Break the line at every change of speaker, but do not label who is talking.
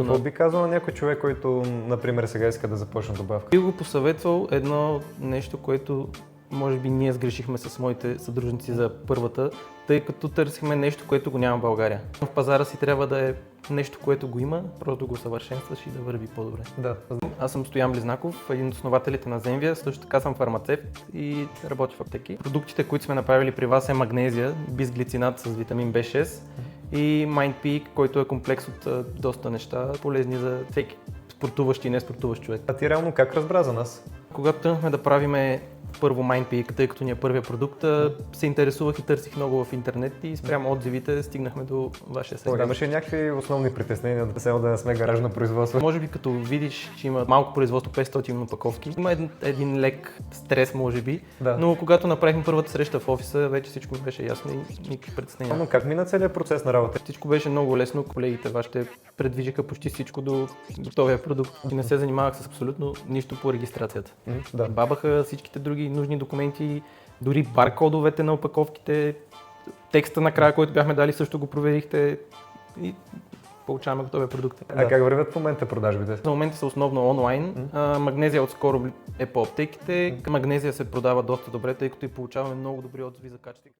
Какво би казал на някой човек, който, например, сега иска да започне добавка?
Би го посъветвал едно нещо, което може би ние сгрешихме с моите съдружници за първата, тъй като търсихме нещо, което го няма в България. В пазара си трябва да е нещо, което го има, просто го съвършенстваш и да върви по-добре.
Да.
Аз съм Стоян Близнаков, един от основателите на Zenvia, също така съм фармацевт и работя в аптеки. Продуктите, които сме направили при вас е магнезия, бисглицинат с витамин B6 и MindPeak, който е комплекс от доста неща, полезни за всеки спортуващ и неспортуващ човек.
А ти реално как разбра за нас?
Когато тръгнахме да правиме първо MindPeak, тъй като ни е първия продукт, се интересувах и търсих много в интернет и спрямо отзивите стигнахме до вашия сайт.
Имаше някакви основни притеснения, да не сме гаражно производство?
Може би като видиш, че има малко производство, 500 опаковки, има един лек стрес може би,
Да.
но когато направихме първата среща в офиса, вече всичко ми беше ясно и никакви притеснения.
Но как мина целият процес на работа?
Всичко беше много лесно, колегите вашите предвижиха почти всичко до готовия продукт и не се занимавах с абсолютно нищо по регистрацията.
Да.
Бабаха всичките други нужни документи, дори баркодовете на опаковките, текста накрая, който бяхме дали, също го проверихте и получаваме готовия продукт.
А как вървят в момента продажбите?
За момента са основно онлайн. Магнезия отскоро е по аптеките. Магнезия се продава доста добре, тъй като и получаваме много добри отзиви за качество.